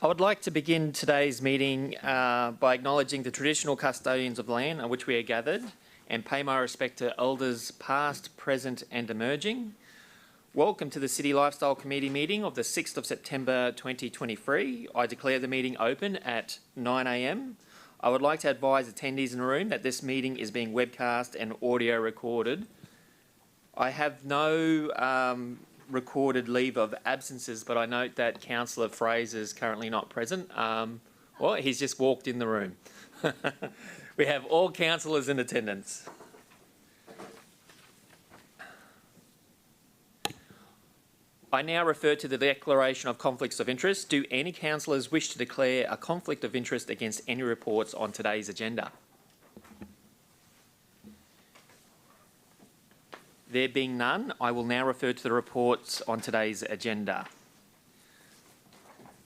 I would like to begin today's meeting by acknowledging the traditional custodians of land on which we are gathered and pay my respect to elders past, present and emerging. Welcome to the City Lifestyle Committee meeting of the 6th of September 2023. I declare the meeting open at 9 a.m. I would like to advise attendees in the room that this meeting is being webcast and audio recorded. I have no recorded leave of absences, but I note that Councillor Fraser is currently not present. Well, he's just walked in the room. We have all councillors in attendance. I now refer to the declaration of conflicts of interest. Do any councillors wish to declare a conflict of interest against any reports on today's agenda? There being none, I will now refer to the reports on today's agenda.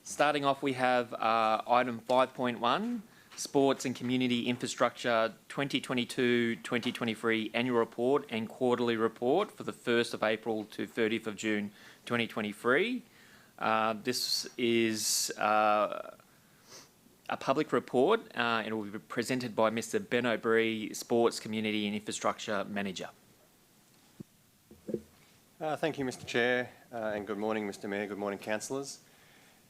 Starting off, we have item 5.1, Sports and Community Infrastructure 2022-2023 Annual Report and Quarterly Report for the 1st of April to 30th of June 2023. This is a public report and it will be presented by Mr. Ben O'Brien, Sports, Community and Infrastructure Manager. Thank you, Mr. Chair, and good morning, Mr. Mayor. Good morning, councillors.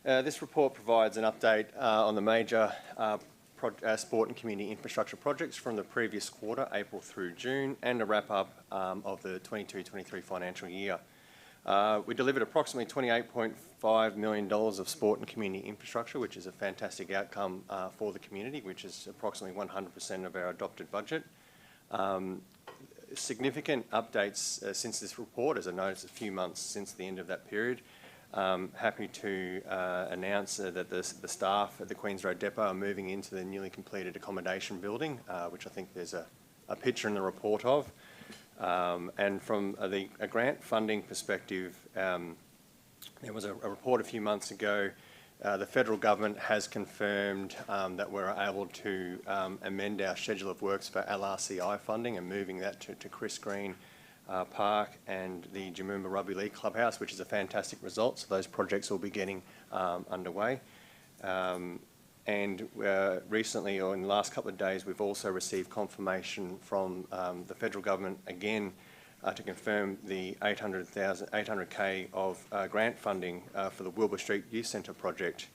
This report provides an update on the major sport and community infrastructure projects from the previous quarter, April through June, and a wrap-up of the 22-23 financial year. We delivered approximately $28.5 million of sport and community infrastructure, which is a fantastic outcome for the community, which is approximately 100% of our adopted budget. Significant updates since this report, as I noticed a few months since the end of that period. Happy to announce that the staff at the Queens Road Depot are moving into the newly completed accommodation building, which I think there's a picture in the report of. And from a grant funding perspective, there was a report a few months ago. The federal government has confirmed that we're able to amend our schedule of works for LRCI funding and moving that to Chris Green Park and the Jamumba Rugby League Clubhouse, which is a fantastic result. So those projects will be getting underway. And recently, or in the last couple of days, we've also received confirmation from the federal government again to confirm the $800K of grant funding for the Wilbur Street Youth Centre project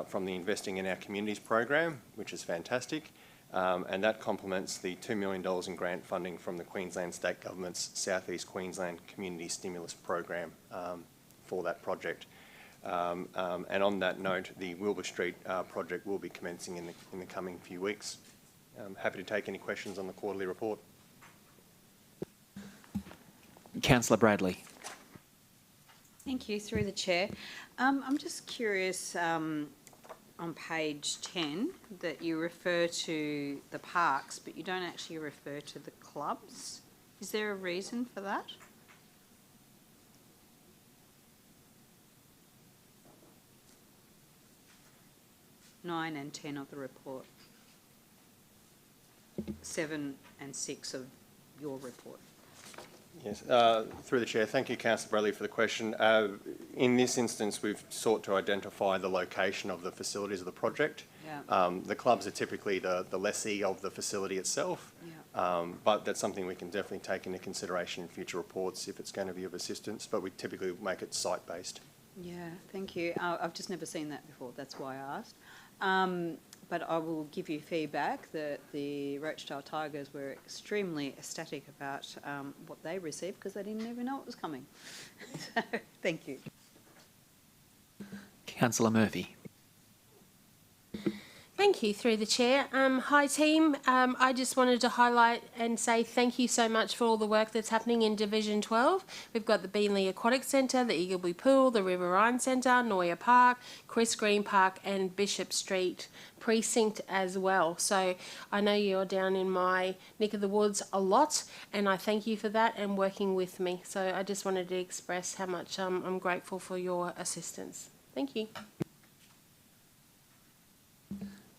from the Investing in Our Communities program, which is fantastic. And that complements the $2 million in grant funding from the Queensland State Government's South East Queensland Community Stimulus Program for that project. And on that note, the Wilbur Street project will be commencing in the coming few weeks. I'm happy to take any questions on the quarterly report. Councillor Bradley. Thank you, through the chair. I'm just curious, on page 10, that you refer to the parks, but you don't actually refer to the clubs. Is there a reason for that? Nine and 10 of the report. 7 and 6 of your report. Yes, through the chair. Thank you, Councillor Bradley, for the question. In this instance, we've sought to identify the location of the facilities of the project. Yeah. The clubs are typically the lessee of the facility itself, yeah. But that's something we can definitely take into consideration in future reports if it's going to be of assistance, but we typically make it site-based. Yeah, thank you. I've just never seen that before, that's why I asked. But I will give you feedback that the Rochedale Tigers were extremely ecstatic about what they received because they didn't even know it was coming. So, thank you. Councillor Murphy. Thank you, through the chair. Hi team, I just wanted to highlight and say thank you so much for all the work that's happening in Division 12. We've got the Beanley Aquatic Centre, the Eagleby Pool, the River Rhine Centre, Noya Park, Chris Green Park and Bishop Street Precinct as well. So I know you're down in my neck of the woods a lot and I thank you for that and working with me. So I just wanted to express how much I'm grateful for your assistance. Thank you.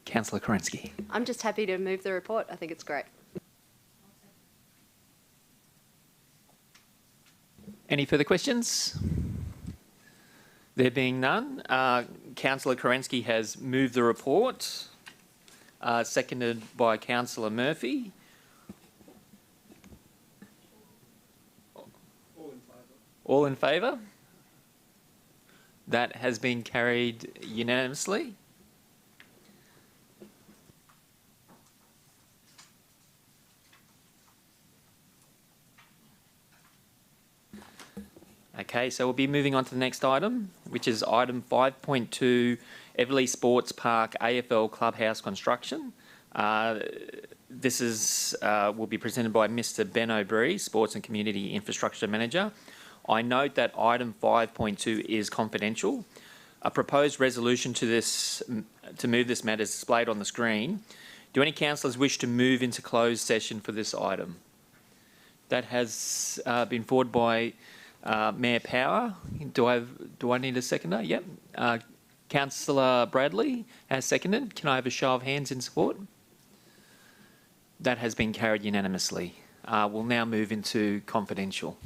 Councillor Kerensky. I'm just happy to move the report. I think it's great. Any further questions? There being none, Councillor Kerensky has moved the report, seconded by Councillor Murphy. All in favour? That has been carried unanimously. Okay, so we'll be moving on to the next item, which is item 5.2, Everleigh Sports Park AFL Clubhouse construction. This is will be presented by Mr. Ben O'Brien, Sports and Community Infrastructure Manager. I note that item 5.2 is confidential. A proposed resolution to move this matter is displayed on the screen. Do any councillors wish to move into closed session for this item? That has been forwarded by Mayor Power. Do I need a seconder? Yep. Councillor Bradley has seconded. Can I have a show of hands in support? That has been carried unanimously. We'll now move into confidential.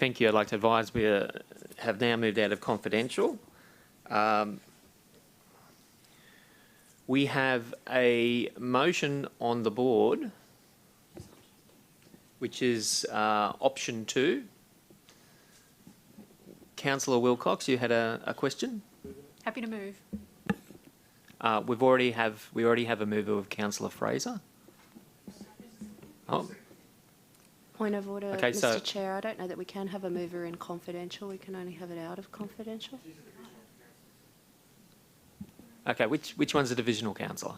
Thank you. I'd like to advise we have now moved out of confidential. We have a motion on the board, which is option 2. Councillor Wilcox, you had a question? Happy to move. We already have a mover of Councillor Fraser. Oh, Point of order, Okay, so- Mr. Chair. I don't know that we can have a mover in confidential. We can only have it out of confidential. okay. Which one's the divisional councillor?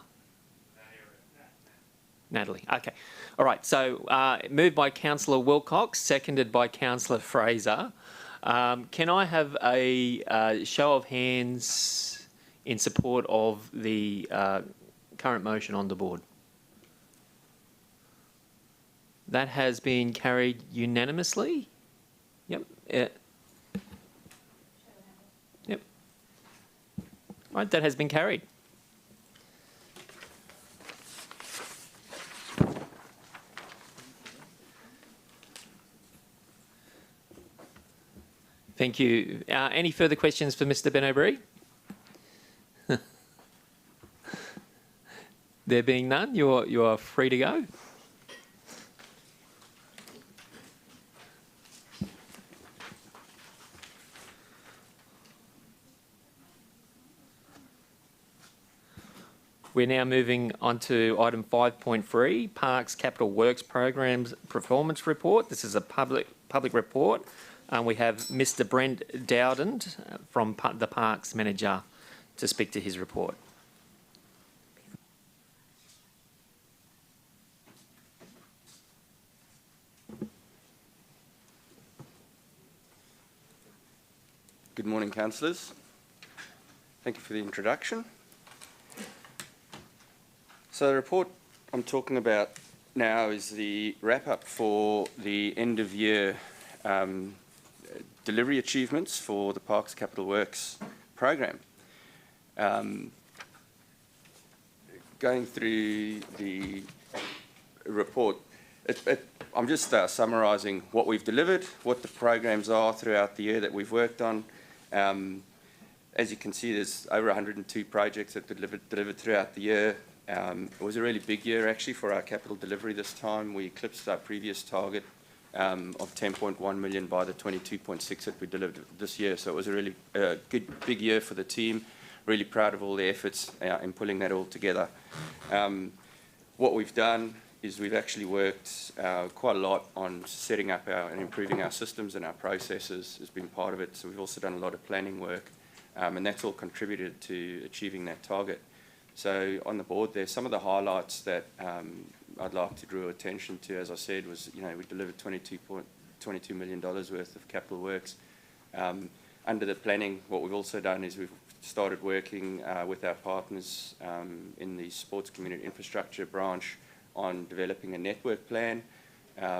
Natalie. Okay. All right. So moved by Councillor Wilcox, seconded by Councillor Fraser. Can I have a show of hands in support of the current motion on the board? That has been carried unanimously. Yep. Yep. Right, that has been carried. Thank you. Any further questions for Mr. Ben-O'Brien? There being none, you are free to go. We're now moving on to item 5.3, Parks Capital Works Programs Performance Report. This is a public report. We have Mr. Brent Dowden from the Parks Manager to speak to his report. Good morning, councillors. Thank you for the introduction. So the report I'm talking about now is the wrap-up for the end-of-year delivery achievements for the Parks Capital Works program. Going through the report, I'm just summarising what we've delivered, what the programs are throughout the year that we've worked on. As you can see, there's over 102 projects that delivered throughout the year. It was a really big year actually for our capital delivery this time. We eclipsed our previous target of 10.1 million by the 22.6 that we delivered this year. So it was a really good big year for the team. Really proud of all the efforts in pulling that all together. What we've done is we've actually worked quite a lot on setting up and improving our systems, and our processes has been part of it. So we've also done a lot of planning work, and that's all contributed to achieving that target. So on the board there, some of the highlights that I'd like to draw attention to, as I said, was, we delivered $22 million worth of capital works. Under the planning, what we've also done is we've started working with our partners in the sports community infrastructure branch on developing a network plan,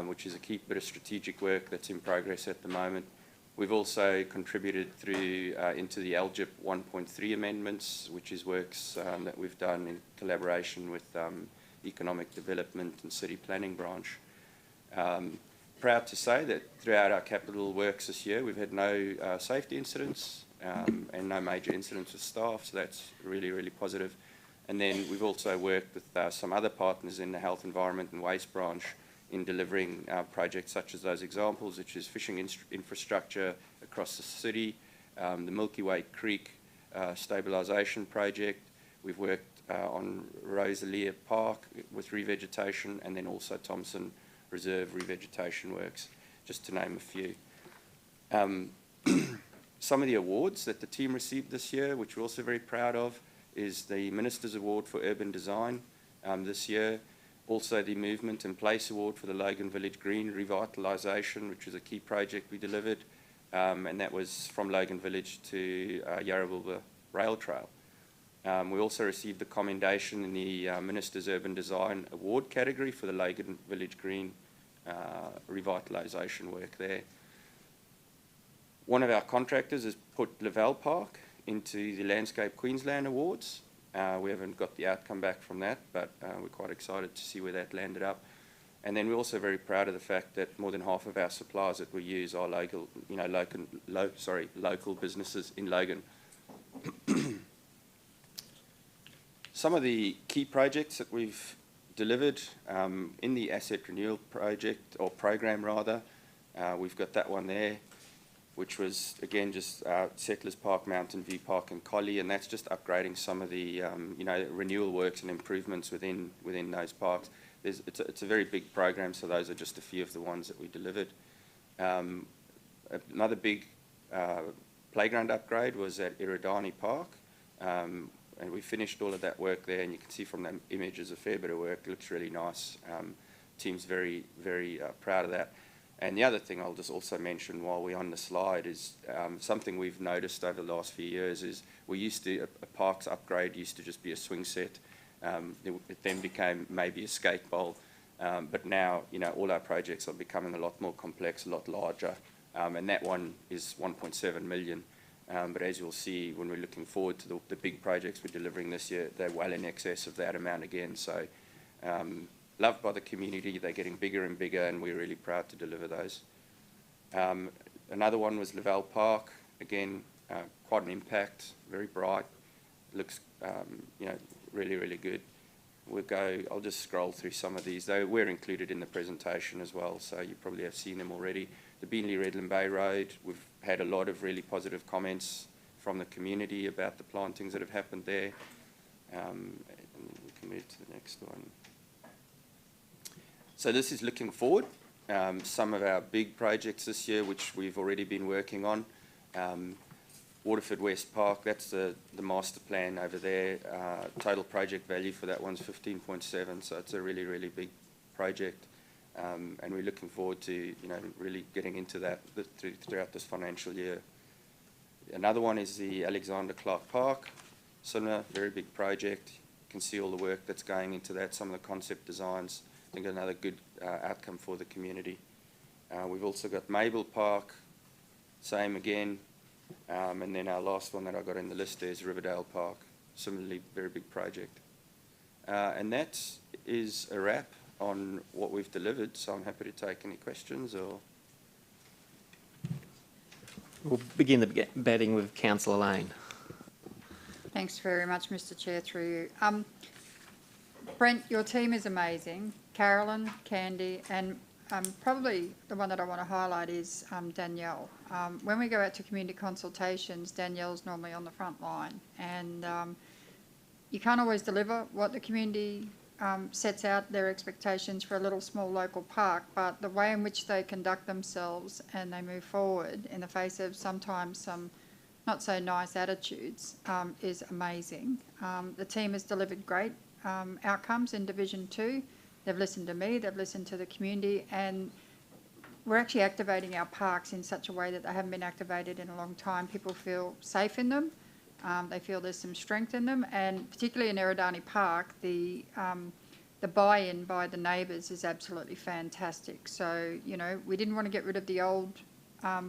which is a key bit of strategic work that's in progress at the moment. We've also contributed through into the LGIP 1.3 amendments, which is works that we've done in collaboration with Economic Development and City Planning branch. Proud to say that throughout our capital works this year, we've had no safety incidents and no major incidents with staff, so that's really, really positive. And then we've also worked with some other partners in the health, environment and waste branch in delivering projects such as those examples, which is fishing infrastructure across the city, the Milky Way Creek stabilisation project. We've worked on Rosalia Park with revegetation, and then also Thompson Reserve revegetation works, just to name a few. Some of the awards that the team received this year, which we're also very proud of, is the Minister's Award for Urban Design this year. Also the Movement and Place Award for the Logan Village Green revitalisation, which was a key project we delivered, and that was from Logan Village to Yarrawulba Rail Trail. We also received the commendation in the Minister's Urban Design Award category for the Logan Village Green revitalisation work there. One of our contractors has put Lavelle Park into the Landscape Queensland Awards. We haven't got the outcome back from that, but we're quite excited to see where that landed up. And then we're also very proud of the fact that more than half of our suppliers that we use are local, local businesses in Logan. Some of the key projects that we've delivered in the asset renewal project, or program rather, we've got that one there, which was again just Settlers Park, Mountain View Park and Collie, and that's just upgrading some of the renewal works and improvements within those parks. It's a very big program, so those are just a few of the ones that we delivered. Another big playground upgrade was at Iridani Park, and we finished all of that work there, and you can see from the images a fair bit of work. It looks really nice. Team's very, very proud of that. And the other thing I'll just also mention while we're on the slide is something we've noticed over the last few years is a parks upgrade used to just be a swing set. It then became maybe a skate bowl, but now all our projects are becoming a lot more complex, a lot larger, and that one is 1.7 million. But as you'll see when we're looking forward to the big projects we're delivering this year, they're well in excess of that amount again. So loved by the community, they're getting bigger and bigger, and we're really proud to deliver those. Another one was Lavelle Park, again quite an impact, very bright, looks really, really good. I'll just scroll through some of these. They were included in the presentation as well, so you probably have seen them already. The Beanley-Redland Bay Road, we've had a lot of really positive comments from the community about the plantings that have happened there. And we can move to the next one. So this is looking forward. Some of our big projects this year, which we've already been working on. Waterford West Park, that's the master plan over there. Total project value for that one's 15.7, so it's a really, really big project. And we're looking forward to really getting into that throughout this financial year. Another one is the Alexander Clark Park. Similar, very big project. You can see all the work that's going into that, some of the concept designs. I think another good outcome for the community. We've also got Mabel Park, same again. And then our last one that I got in the list there is Riverdale Park. Similarly, very big project. And that is a wrap on what we've delivered, so I'm happy to take any questions or... We'll begin the batting with Councillor Lane. Thanks very much, Mr Chair, through you. Brent, your team is amazing. Carolyn, Candy, and probably the one that I want to highlight is Danielle. When we go out to community consultations, Danielle's normally on the front line, and you can't always deliver what the community sets out their expectations for a little small local park, but the way in which they conduct themselves and they move forward in the face of sometimes some not so nice attitudes is amazing. The team has delivered great outcomes in Division 2. They've listened to me, they've listened to the community, and we're actually activating our parks in such a way that they haven't been activated in a long time. People feel safe in them. They feel there's some strength in them, and particularly in Eridani Park, the buy-in by the neighbours is absolutely fantastic. So, we didn't want to get rid of the old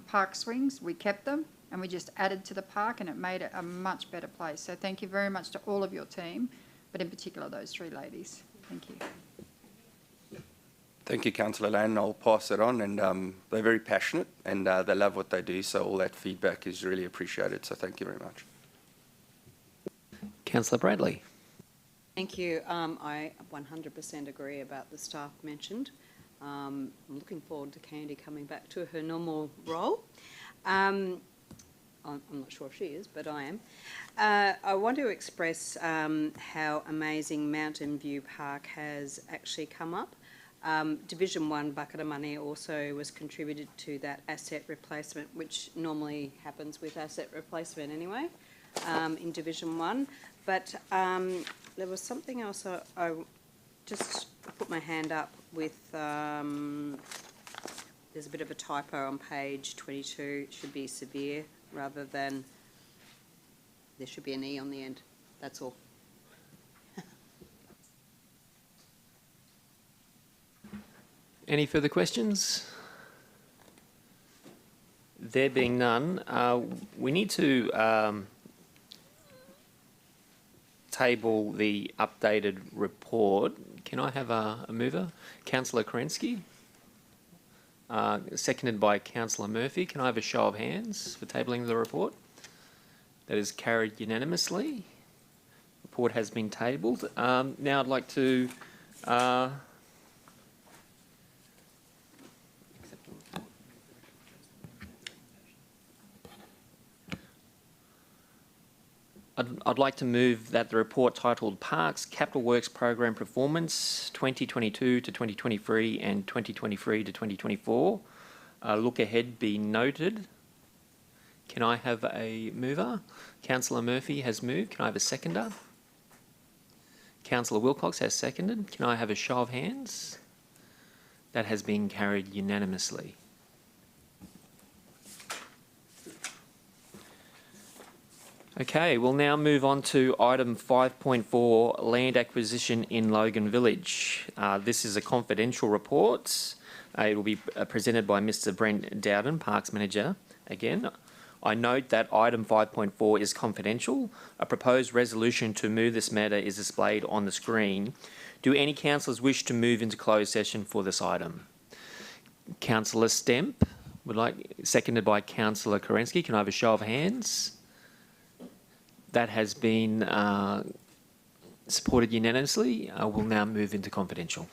park swings. We kept them, and we just added to the park, and it made it a much better place. So thank you very much to all of your team, but in particular those three ladies. Thank you. Thank you, Councillor Lane. I'll pass it on, and they're very passionate, and they love what they do, so all that feedback is really appreciated, so thank you very much. Councillor Bradley. Thank you. I 100% agree about the staff mentioned. I'm looking forward to Candy coming back to her normal role. I'm not sure if she is, but I am. I want to express how amazing Mountain View Park has actually come up. Division 1 bucket of money also was contributed to that asset replacement, which normally happens with asset replacement anyway, in Division 1. But there was something else I just put my hand up with. There's a bit of a typo on page 22. It should be severe rather than, there should be an E on the end. That's all. Any further questions? There being none, we need to table the updated report. Can I have a mover? Councillor Kerensky? Seconded by Councillor Murphy. Can I have a show of hands for tabling the report? That is carried unanimously. Report has been tabled. Now I'd like to I'd like to move that the report titled Parks Capital Works Program Performance 2022 to 2023 and 2023 to 2024 look ahead be noted. Can I have a mover? Councillor Murphy has moved. Can I have a seconder? Councillor Wilcox has seconded. Can I have a show of hands? That has been carried unanimously. Okay, we'll now move on to item 5.4, land acquisition in Logan Village. This is a confidential report. It will be presented by Mr. Brent Dowden, Parks Manager. Again, I note that item 5.4 is confidential. A proposed resolution to move this matter is displayed on the screen. Do any councillors wish to move into closed session for this item? Councillor Stemp, seconded by Councillor Kerensky. Can I have a show of hands? That has been supported unanimously. I will now move into confidential.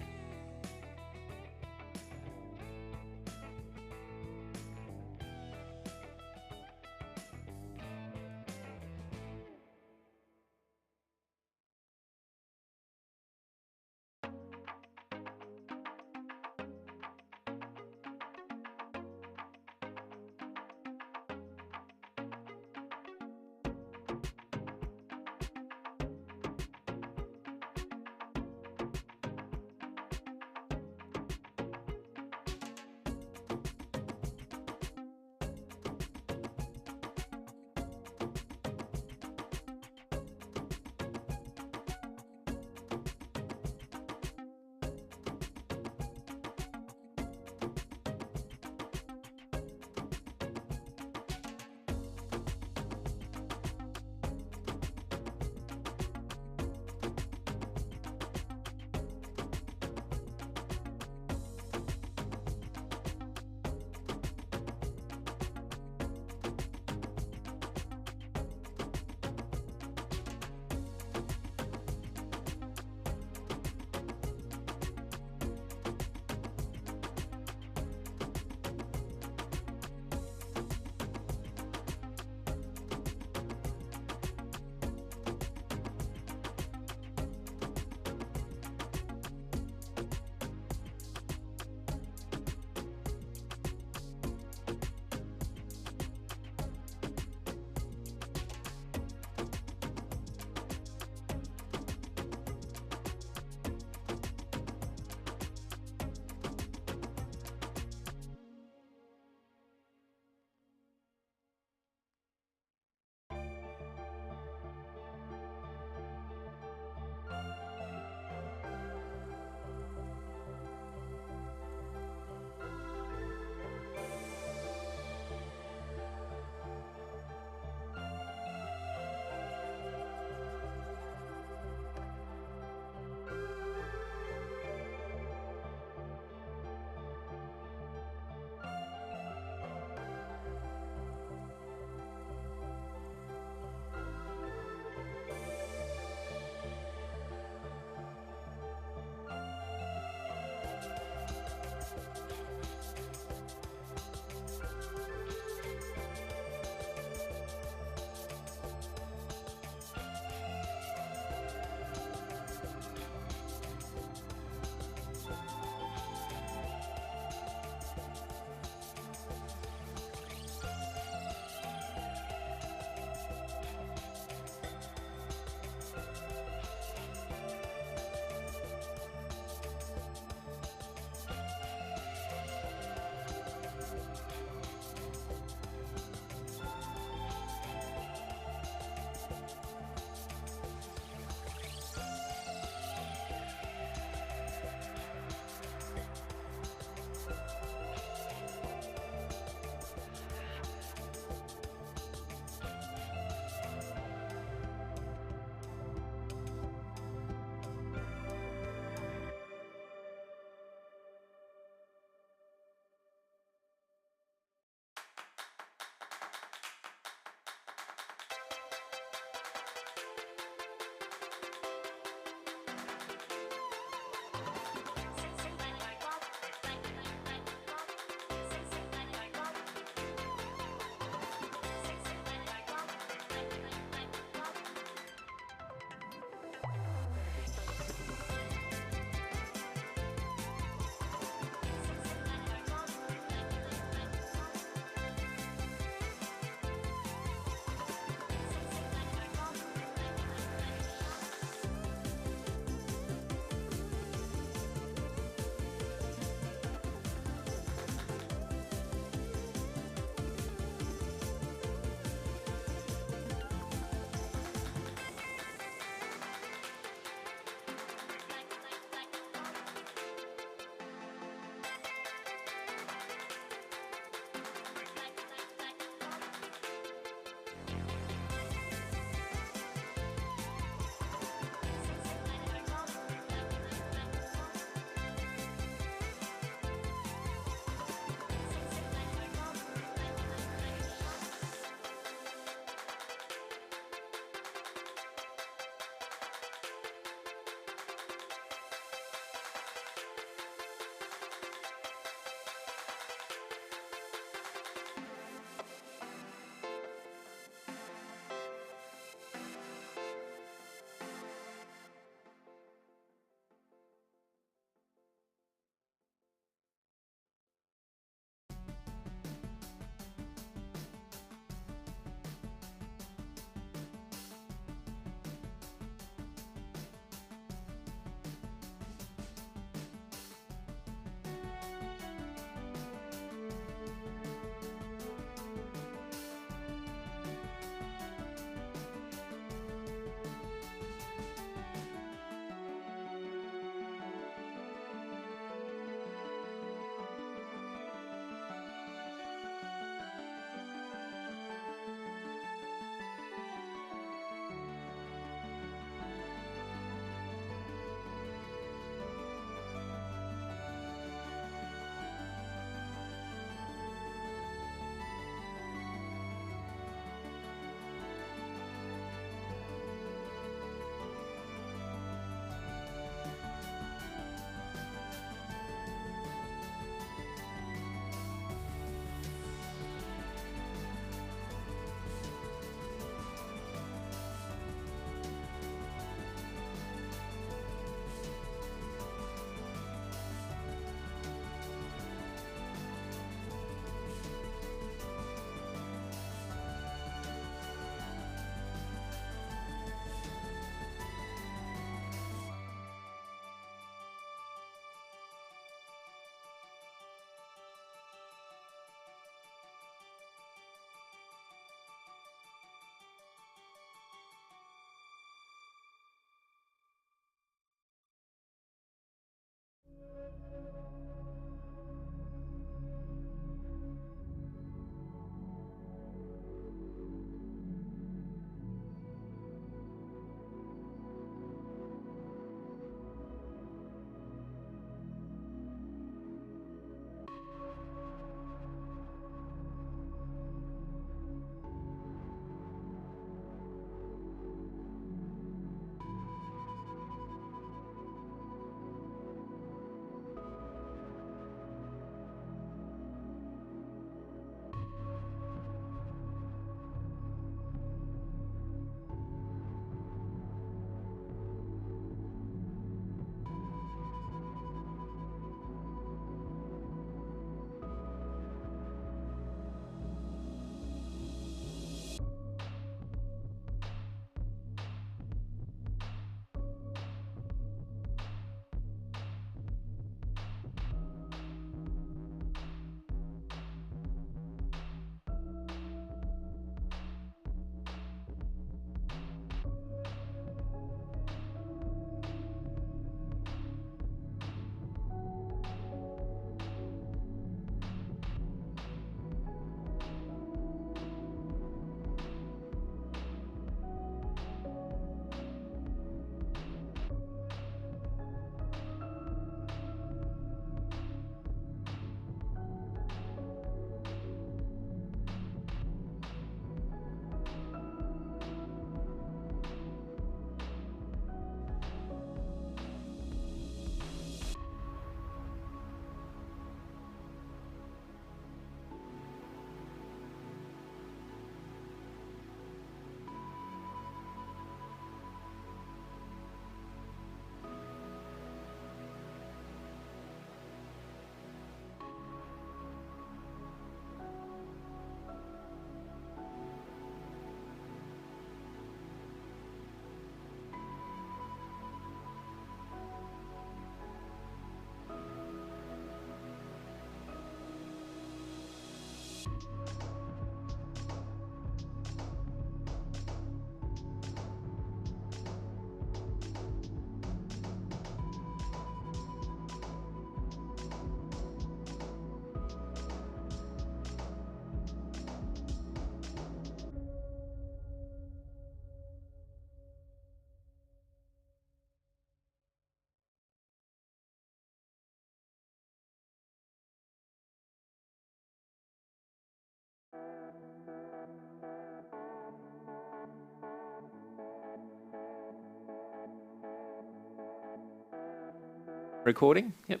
Recording? Yep.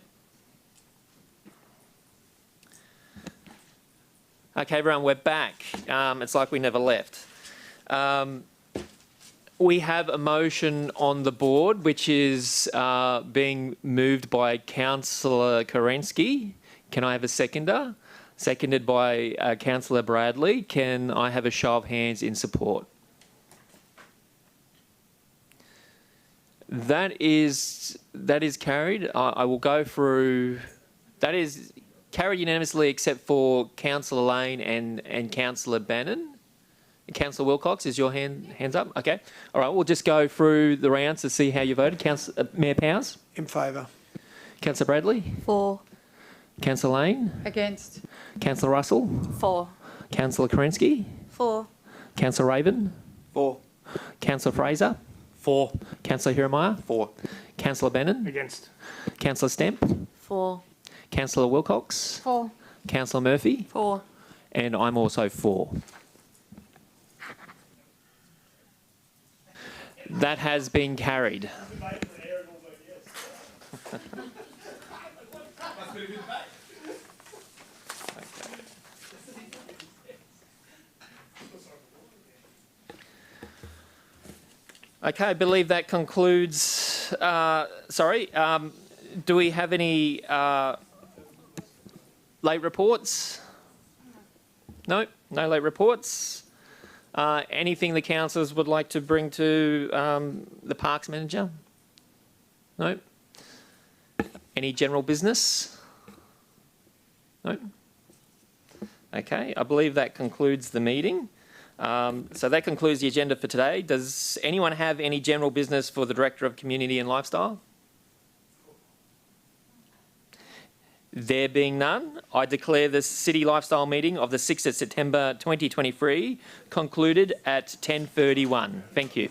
Okay, everyone, we're back. It's like we never left. We have a motion on the board which is being moved by Councillor Kerensky. Can I have a seconder? Seconded by Councillor Bradley. Can I have a show of hands in support? That is carried. I will go through. That is carried unanimously except for Councillor Lane and Councillor Bannon. Councillor Wilcox, is your hands up? Okay. All right, we'll just go through the rounds to see how you voted. Mayor Powers? In favour. Councillor Bradley? For. Councillor Lane? Against? Councillor Russell? For. Councillor Kerensky? For. Councillor Raven? For. Councillor Fraser? For. Councillor Hiramaya? For. Councillor Bannon? Against. Councillor Stamp? For. Councillor Wilcox? For. Councillor Murphy? For. And I'm also for. That has been carried. Okay, I believe that concludes. Do we have any late reports? No, no late reports. Anything the councillors would like to bring to the Parks Manager? No? Any general business? No? Okay, I believe that concludes the meeting. So that concludes the agenda for today. Does anyone have any general business for the Director of Community and Lifestyle? There being none, I declare the City Lifestyle meeting of the 6th of September 2023 concluded at 10:31. Thank you.